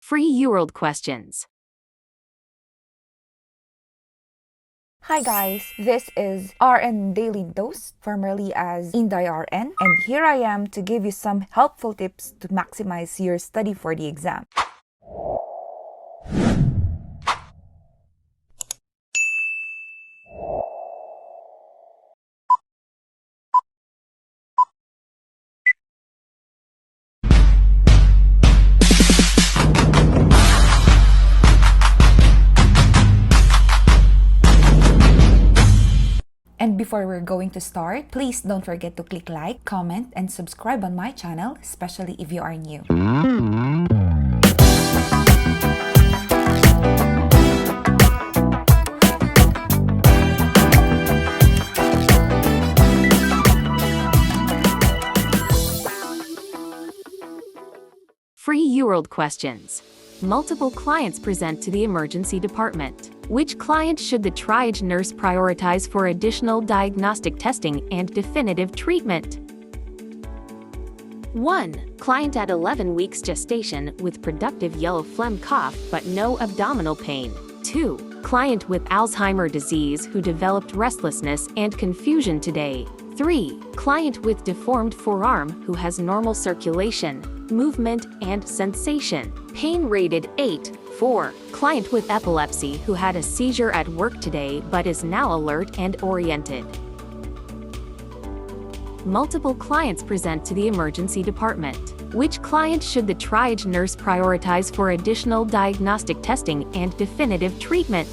Free UWORLD questions. Hi guys, this is RN Daily Dose, formerly as Inday RN, and here I am to give you some helpful tips to maximize your study for the exam. And before we're going to start, please don't forget to click like, comment, and subscribe on my channel, especially if you are new. Free UWORLD questions. Multiple clients present to the emergency department. Which client should the triage nurse prioritize for additional diagnostic testing and definitive treatment? 1. Client at 11 weeks gestation with productive yellow phlegm cough but no abdominal pain. 2. Client with Alzheimer's disease who developed restlessness and confusion today. 3. Client with deformed forearm who has normal circulation, movement, and sensation. Pain rated 8. 4. Client with epilepsy who had a seizure at work today but is now alert and oriented. Multiple clients present to the emergency department. Which client should the triage nurse prioritize for additional diagnostic testing and definitive treatment?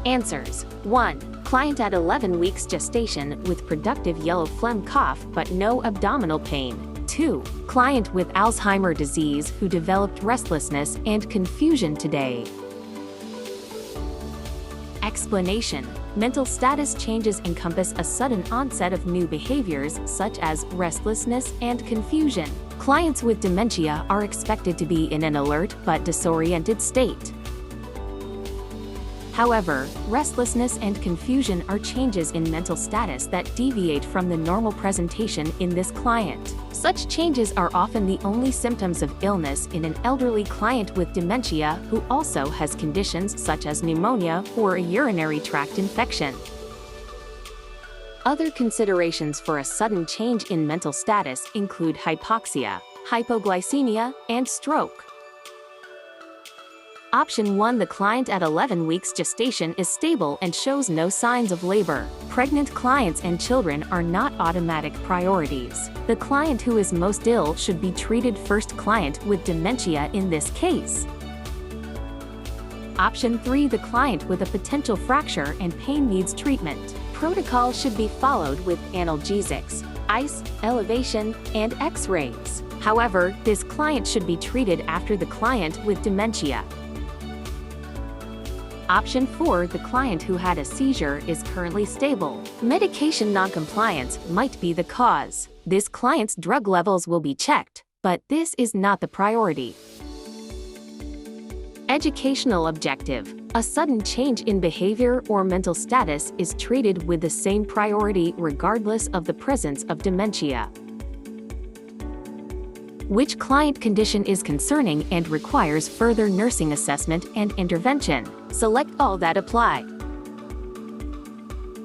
Answers. 1. Client at 11 weeks gestation with productive yellow phlegm cough but no abdominal pain. 2. Client with Alzheimer's disease who developed restlessness and confusion today. Explanation. Mental status changes encompass a sudden onset of new behaviors such as restlessness and confusion. Clients with dementia are expected to be in an alert but disoriented state. However, restlessness and confusion are changes in mental status that deviate from the normal presentation in this client. Such changes are often the only symptoms of illness in an elderly client with dementia who also has conditions such as pneumonia or a urinary tract infection. Other considerations for a sudden change in mental status include hypoxia, hypoglycemia, and stroke. Option 1. The client at 11 weeks gestation is stable and shows no signs of labor. Pregnant clients and children are not automatic priorities. The client who is most ill should be treated first. Client with dementia in this case. Option 3. The client with a potential fracture and pain needs treatment. Protocol should be followed with analgesics, ice, elevation, and X-rays. However, this client should be treated after the client with dementia. Option 4. The client who had a seizure is currently stable. Medication noncompliance might be the cause. This client's drug levels will be checked, but this is not the priority. Educational objective. A sudden change in behavior or mental status is treated with the same priority regardless of the presence of dementia. Which client condition is concerning and requires further nursing assessment and intervention? Select all that apply.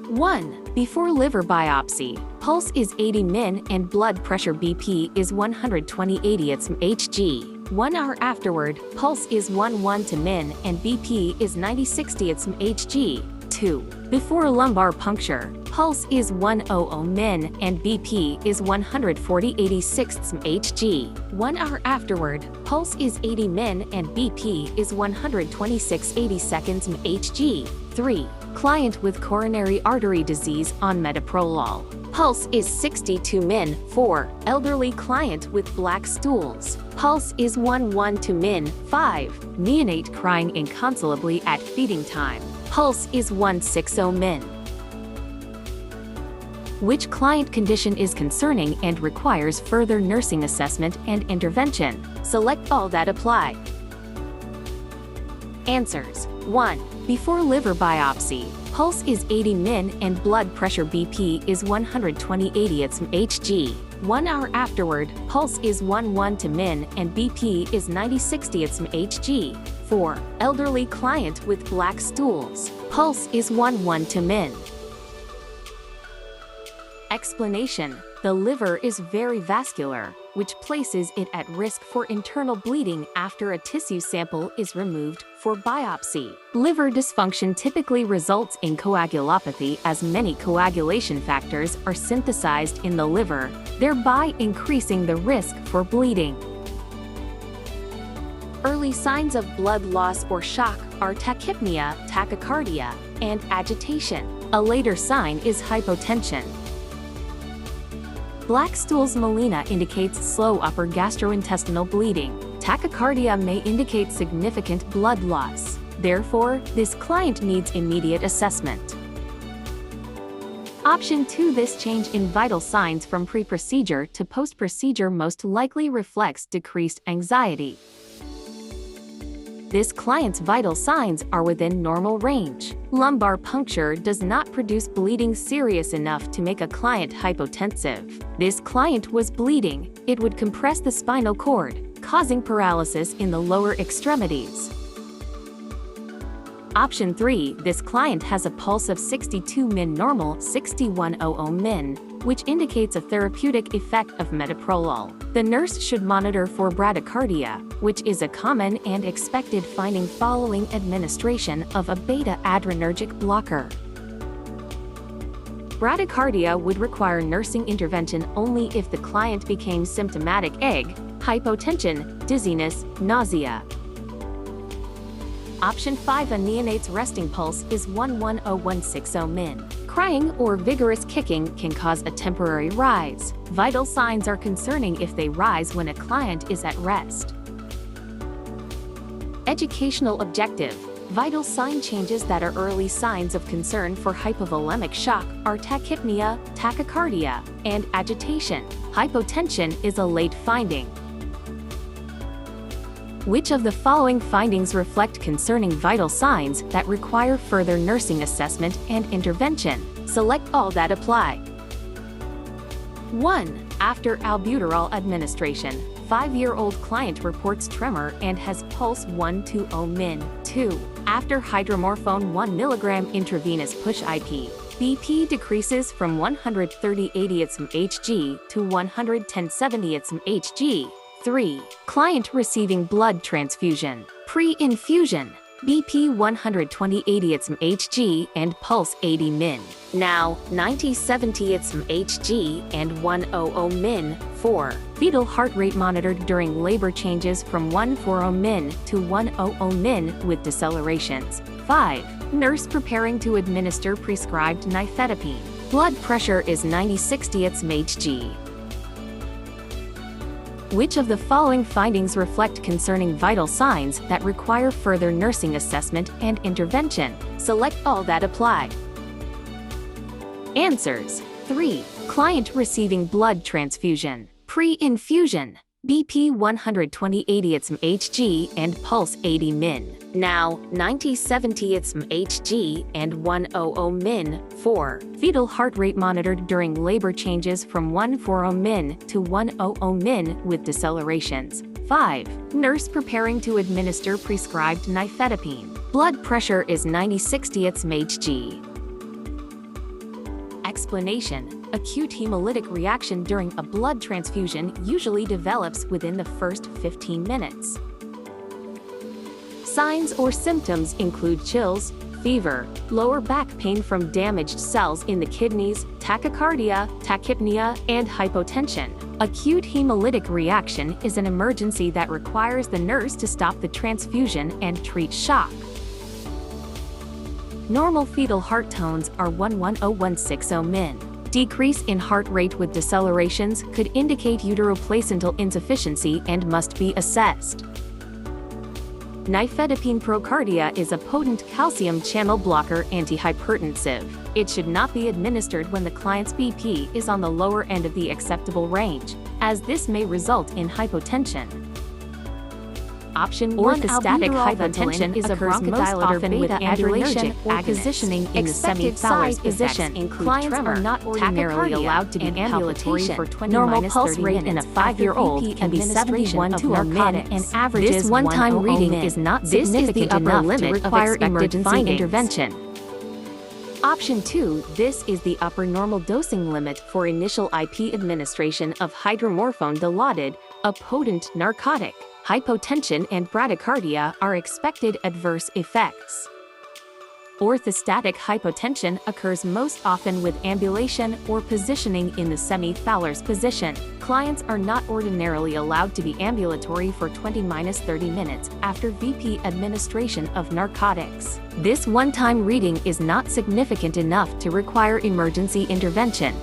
1. Before liver biopsy, pulse is 80 min and blood pressure BP is 120/80 Hg. 1 hour afterward, pulse is 11 min and BP is 90/60 Hg. 2. Before lumbar puncture, pulse is 100 min and BP is 140/86 Hg. 1 hour afterward, pulse is 80 min and BP is 126/82 Hg. 3. Client with coronary artery disease on metoprolol. Pulse is 62 min. 4. Elderly client with black stools. Pulse is 12 min. 5. Neonate crying inconsolably at feeding time. Pulse is 160 min. Which client condition is concerning and requires further nursing assessment and intervention? Select all that apply. Answers. 1. Before liver biopsy, pulse is 80 min and blood pressure BP is 120/80 Hg. 1 hour afterward, pulse is 11 to min and BP is 90/60ths Hg. 4. Elderly client with black stools. Pulse is 11 to min. Explanation: the liver is very vascular, which places it at risk for internal bleeding after a tissue sample is removed for biopsy. Liver dysfunction typically results in coagulopathy as many coagulation factors are synthesized in the liver, thereby increasing the risk for bleeding. Early signs of blood loss or shock are tachypnea, tachycardia, and agitation. A later sign is hypotension. Black stools melena indicates slow upper gastrointestinal bleeding. Tachycardia may indicate significant blood loss. Therefore, this client needs immediate assessment. Option 2. This change in vital signs from pre-procedure to post-procedure most likely reflects decreased anxiety. This client's vital signs are within normal range. Lumbar puncture does not produce bleeding serious enough to make a client hypotensive. This client was bleeding. It would compress the spinal cord, causing paralysis in the lower extremities. Option 3. This client has a pulse of 62 min normal 6100 min, which indicates a therapeutic effect of metoprolol. The nurse should monitor for bradycardia, which is a common and expected finding following administration of a beta-adrenergic blocker. Bradycardia would require nursing intervention only if the client became symptomatic egg, hypotension, dizziness, nausea. Option 5. A neonate's resting pulse is 110160 min. Crying or vigorous kicking can cause a temporary rise. Vital signs are concerning if they rise when a client is at rest. Educational objective. Vital sign changes that are early signs of concern for hypovolemic shock are tachypnea, tachycardia, and agitation. Hypotension is a late finding. Which of the following findings reflect concerning vital signs that require further nursing assessment and intervention? Select all that apply. 1. After albuterol administration, 5-year-old client reports tremor and has pulse 120 min. 2. After hydromorphone 1 mg intravenous push IP, BP decreases from 130/80ths Hg to 110/70ths Hg. 3. Client receiving blood transfusion. Pre-infusion, BP 120/80ths Hg and pulse 80 min. Now 90/70ths Hg and 100 min. 4. Fetal heart rate monitored during labor changes from 140 min to 100 min with decelerations. 5. Nurse preparing to administer prescribed nifedipine. Blood pressure is 90/60ths Hg. Which of the following findings reflect concerning vital signs that require further nursing assessment and intervention? Select all that apply. Answers. 3. Client receiving blood transfusion. Pre-infusion, BP 120/80ths Hg and pulse 80 min. Now 90/70ths Hg and 100 min. 4. Fetal heart rate monitored during labor changes from 140 min to 100 min with decelerations. 5. Nurse preparing to administer prescribed nifedipine. Blood pressure is 90/60ths Hg. Explanation. Acute hemolytic reaction during a blood transfusion usually develops within the first 15 minutes. Signs or symptoms include chills, fever, lower back pain from damaged cells in the kidneys, tachycardia, tachypnea, and hypotension. Acute hemolytic reaction is an emergency that requires the nurse to stop the transfusion and treat shock. Normal fetal heart tones are 110160 min. Decrease in heart rate with decelerations could indicate uteroplacental insufficiency and must be assessed. Nifedipine procardia is a potent calcium channel blocker antihypertensive. It should not be administered when the client's BP is on the lower end of the acceptable range, as this may result in hypotension. Option 1, orthostatic hypotension is a bronchodilator with ambulation or positioning in the semi-Fowler's position. Clients are not ordinarily allowed to be ambulatory for 20 normal pulse rate in a 5-year-old can be 71 to a min and averages this one-time reading is not significant enough to require emergency intervention. Option 2, this is the upper normal dosing limit for initial IP administration of hydromorphone dilaudid, a potent narcotic. Hypotension and bradycardia are expected adverse effects. Orthostatic hypotension occurs most often with ambulation or positioning in the semi-Fowler's position. Clients are not ordinarily allowed to be ambulatory for 20-30 minutes after VP administration of narcotics. This one-time reading is not significant enough to require emergency intervention.